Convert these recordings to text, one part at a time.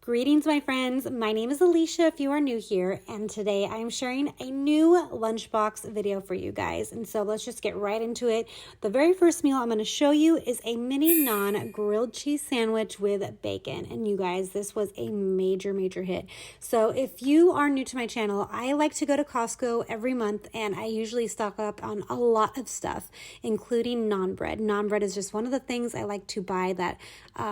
Greetings, my friends. My name is Alicia if you are new here, and today I am sharing a new lunchbox video for you guys. And so let's just get right into it. The very first meal I'm going to show you is a mini naan grilled cheese sandwich with bacon. And you guys, this was a major hit. So if you are new to my channel, I like to go to Costco every month, and I usually stock up on a lot of stuff, including naan bread. Naan bread is just one of the things I like to buy that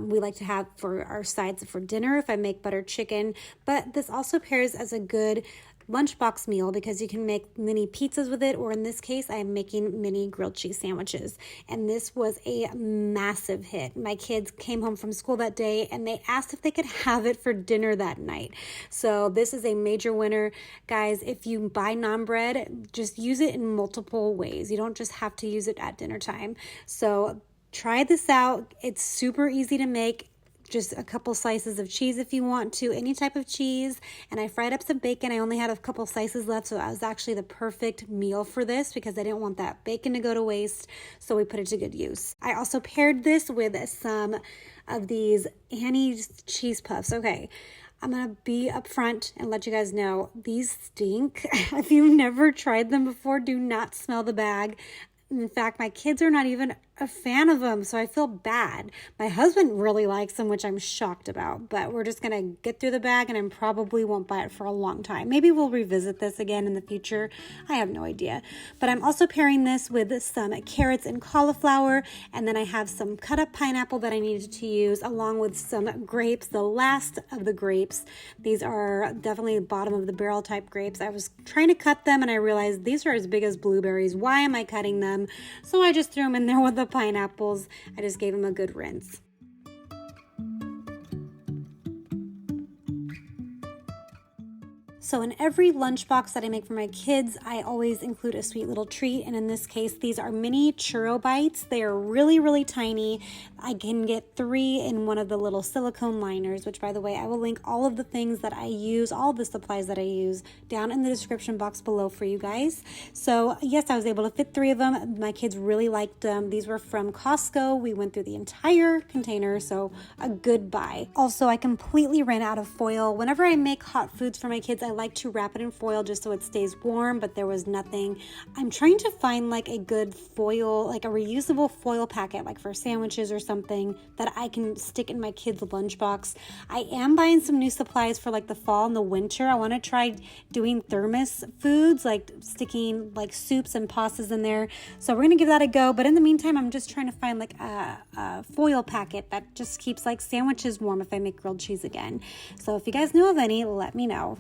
we like to have for our sides for dinner if I make buttered chicken. But this also pairs as a good lunchbox meal because you can make mini pizzas with it, or in this case, I am making mini grilled cheese sandwiches. And this was a massive hit. My kids came home from school that day and they asked if they could have it for dinner that night. So this is a major winner. Guys, if you buy naan bread, just use it in multiple ways. You don't just have to use it at dinner time. So try this out. It's super easy to make. Just a couple slices of cheese if you want to, any type of cheese. And I fried up some bacon. I only had a couple slices left, so that was actually the perfect meal for this because I didn't want that bacon to go to waste, so we put it to good use. I also paired this with some of these Annie's cheese puffs. Okay, I'm going to be upfront and let you guys know, these stink. If you've never tried them before, do not smell the bag. In fact, my kids are not even a fan of them, so I feel bad. My husband really likes them, which I'm shocked about, but we're just going to get through the bag, and I probably won't buy it for a long time. Maybe we'll revisit this again in the future. I have no idea. But I'm also pairing this with some carrots and cauliflower, and then I have some cut up pineapple that I needed to use, along with some grapes, the last of the grapes. These are definitely bottom of the barrel type grapes. I was trying to cut them, and I realized these are as big as blueberries. Why am I cutting them? So I just threw them in there with the pineapples. I just gave them a good rinse. So in every lunchbox that I make for my kids, I always include a sweet little treat. And in this case, these are mini churro bites. They are really tiny. I can get 3 in one of the little silicone liners, which, by the way, I will link all of the things that I use, all the supplies that I use down in the description box below for you guys. So yes, I was able to fit 3 of them. My kids really liked them. These were from Costco. We went through the entire container, so a good buy. Also, I completely ran out of foil. Whenever I make hot foods for my kids, I like to wrap it in foil just so it stays warm, but there was nothing. I'm trying to find like a good foil, like a reusable foil packet, like for sandwiches or something that I can stick in my kids' lunchbox. I am buying some new supplies for like the fall and the winter. I want to try doing thermos foods, like sticking like soups and pastas in there. So we're going to give that a go. But in the meantime, I'm just trying to find like a foil packet that just keeps like sandwiches warm if I make grilled cheese again. So if you guys know of any, let me know.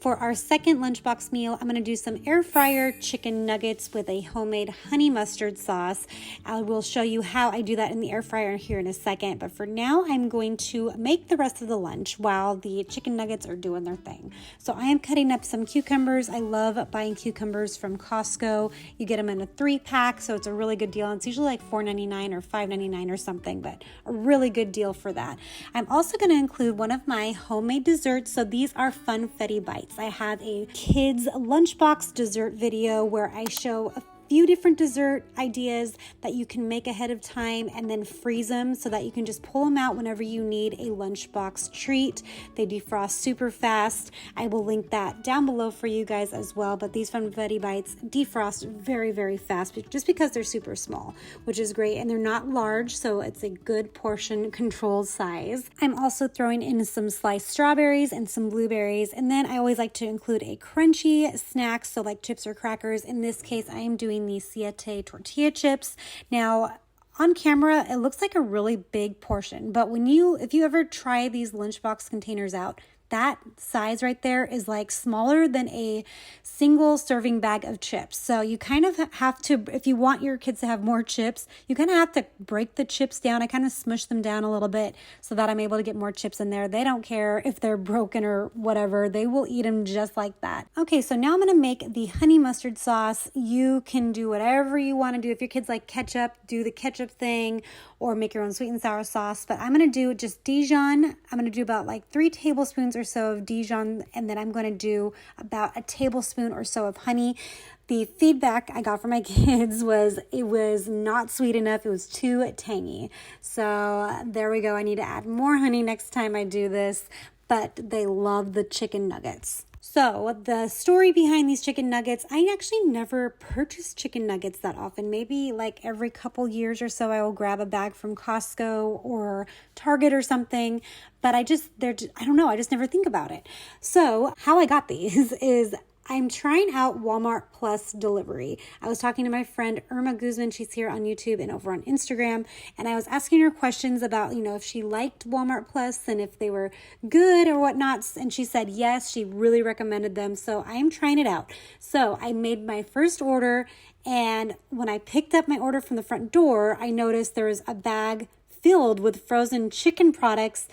For our second lunchbox meal, I'm going to do some air fryer chicken nuggets with a homemade honey mustard sauce. I will show you how I do that in the air fryer here in a second. But for now, I'm going to make the rest of the lunch while the chicken nuggets are doing their thing. So I am cutting up some cucumbers. I love buying cucumbers from Costco. You get them in a 3-pack, so it's a really good deal. It's usually like $4.99 or $5.99 or something, but a really good deal for that. I'm also going to include one of my homemade desserts. So these are funfetti bites. I have a kids lunchbox dessert video where I show a few different dessert ideas that you can make ahead of time and then freeze them so that you can just pull them out whenever you need a lunchbox treat. They defrost super fast. I will link that down below for you guys as well, but these funfetti bites defrost very fast just because they're super small, which is great, and they're not large, so it's a good portion controlled size. I'm also throwing in some sliced strawberries and some blueberries, and then I always like to include a crunchy snack, so like chips or crackers. In this case, I am doing these siete tortilla chips. Now, on camera, it looks like a really big portion, but if you ever try these lunchbox containers out, that size right there is like smaller than a single serving bag of chips. So you kind of have to, if you want your kids to have more chips, you kind of have to break the chips down. I kind of smush them down a little bit so that I'm able to get more chips in there. They don't care if they're broken or whatever. They will eat them just like that. Okay, so now I'm going to make the honey mustard sauce. You can do whatever you want to do. If your kids like ketchup, do the ketchup thing or make your own sweet and sour sauce. But I'm going to do just Dijon. I'm going to do about like 3 tablespoons or so of Dijon, and then I'm going to do about a tablespoon or so of honey. The feedback I got from my kids was it was not sweet enough. It was too tangy. So there we go. I need to add more honey next time I do this, but they love the chicken nuggets. So the story behind these chicken nuggets, I actually never purchase chicken nuggets that often. Maybe like every couple years or so I will grab a bag from Costco or Target or something. But I don't know, I just never think about it. So how I got these is I'm trying out Walmart Plus delivery. I was talking to my friend Irma Guzman. She's here on YouTube and over on Instagram. And I was asking her questions about, if she liked Walmart Plus and if they were good or whatnot. And she said, yes, she really recommended them. So I am trying it out. So I made my first order. And when I picked up my order from the front door, I noticed there was a bag filled with frozen chicken products.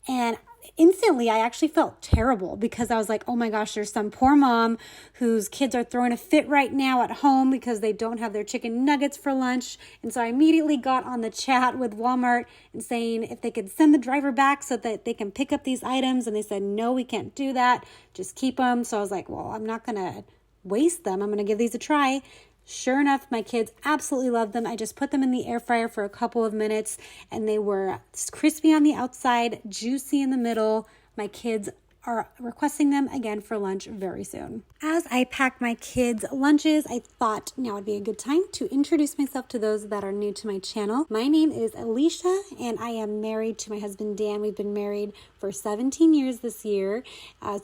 And instantly, I actually felt terrible because I was like, oh my gosh, there's some poor mom whose kids are throwing a fit right now at home because they don't have their chicken nuggets for lunch. And so I immediately got on the chat with Walmart and saying if they could send the driver back so that they can pick up these items. And they said, no, we can't do that. Just keep them. So I was like, well, I'm not going to waste them. I'm going to give these a try. Sure enough, my kids absolutely loved them. I just put them in the air fryer for a couple of minutes and they were crispy on the outside, juicy in the middle. My kids are requesting them again for lunch very soon. As I pack my kids' lunches, I thought now would be a good time to introduce myself to those that are new to my channel. My name is Alicia and I am married to my husband Dan. We've been married for 17 years this year,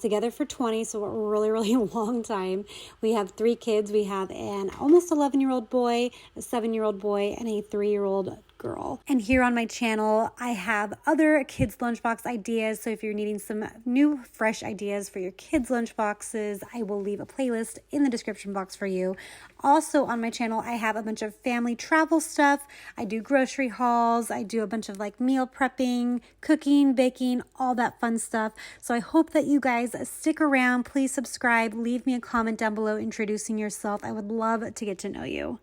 together for 20, so a really, really long time. We have 3 kids. We have an almost 11-year-old boy, a 7-year-old boy, and a 3-year-old girl. And here on my channel, I have other kids' lunchbox ideas. So if you're needing some new, fresh ideas for your kids' lunchboxes, I will leave a playlist in the description box for you. Also on my channel, I have a bunch of family travel stuff. I do grocery hauls. I do a bunch of like meal prepping, cooking, baking, all that fun stuff. So I hope that you guys stick around. Please subscribe. Leave me a comment down below introducing yourself. I would love to get to know you.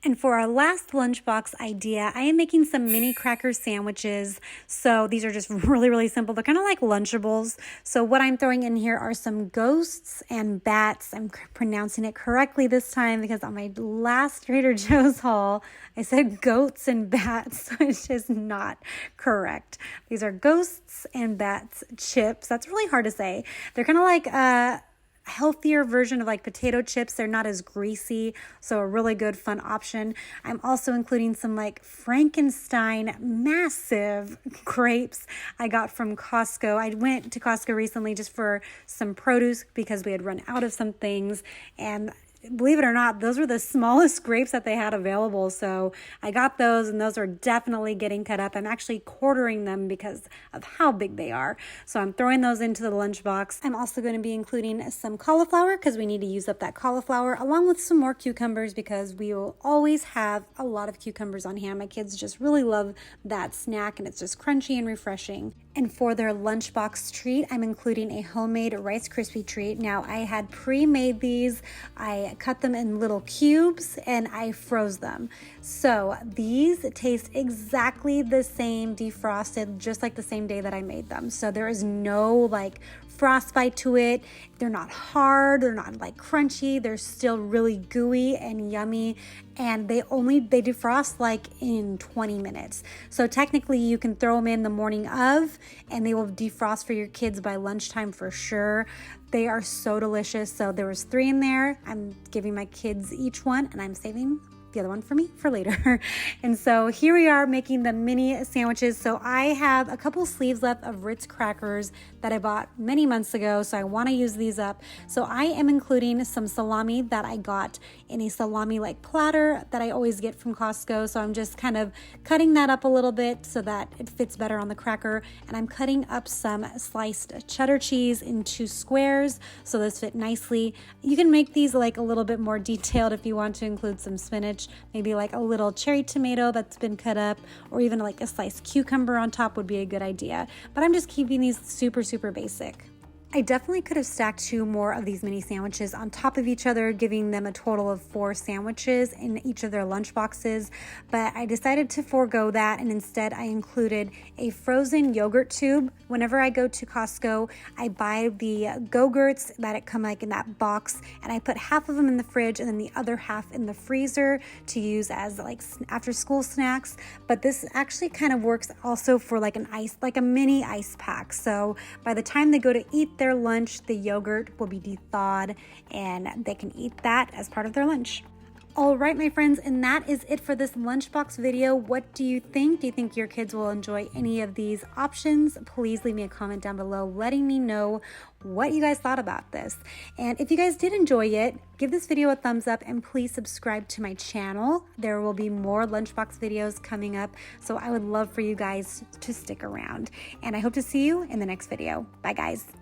And for our last lunchbox idea, I am making some mini cracker sandwiches. So these are just really, really simple. They're kind of like Lunchables. So what I'm throwing in here are some ghosts and bats. I'm pronouncing it correctly this time because on my last Trader Joe's haul, I said goats and bats, which is not correct. These are ghosts and bats chips. That's really hard to say. They're kind of like healthier version of like potato chips. They're not as greasy, so a really good fun option. I'm also including some like Frankenstein massive grapes I got from Costco. I went to Costco recently just for some produce because we had run out of some things, and believe it or not, those were the smallest grapes that they had available. So I got those, and those are definitely getting cut up. I'm actually quartering them because of how big they are. So I'm throwing those into the lunchbox. I'm also going to be including some cauliflower because we need to use up that cauliflower, along with some more cucumbers because we will always have a lot of cucumbers on hand. My kids just really love that snack, and it's just crunchy and refreshing. And for their lunchbox treat, I'm including a homemade Rice Krispie treat. Now, I had pre-made these. I cut them in little cubes and I froze them. So these taste exactly the same defrosted, just like the same day that I made them. So there is no like frostbite to it. They're not hard, they're not like crunchy, they're still really gooey and yummy, and they defrost like in 20 minutes. So technically you can throw them in the morning of and they will defrost for your kids by lunchtime for sure. They are so delicious. So there was 3 in there. I'm giving my kids each one and I'm saving the other one for me for later. And so here we are making the mini sandwiches. So I have a couple sleeves left of Ritz crackers that I bought many months ago, so I want to use these up. So I am including some salami that I got in a salami like platter that I always get from Costco. So I'm just kind of cutting that up a little bit so that it fits better on the cracker. And I'm cutting up some sliced cheddar cheese into squares so this fit nicely. You can make these like a little bit more detailed if you want to include some spinach, maybe like a little cherry tomato that's been cut up, or even like a sliced cucumber on top would be a good idea. But I'm just keeping these super basic. I definitely could have stacked 2 more of these mini sandwiches on top of each other, giving them a total of 4 sandwiches in each of their lunch boxes, but I decided to forego that, and instead I included a frozen yogurt tube. Whenever I go to Costco, I buy the Go-Gurts that come like in that box, and I put half of them in the fridge and then the other half in the freezer to use as like after school snacks. But this actually kind of works also for like a mini ice pack. So by the time they go to eat their lunch, the yogurt will be thawed and they can eat that as part of their lunch. All right, my friends, and that is it for this lunchbox video. What do you think? Do you think your kids will enjoy any of these options? Please leave me a comment down below letting me know what you guys thought about this. And if you guys did enjoy it, give this video a thumbs up and please subscribe to my channel. There will be more lunchbox videos coming up, so I would love for you guys to stick around. And I hope to see you in the next video. Bye, guys.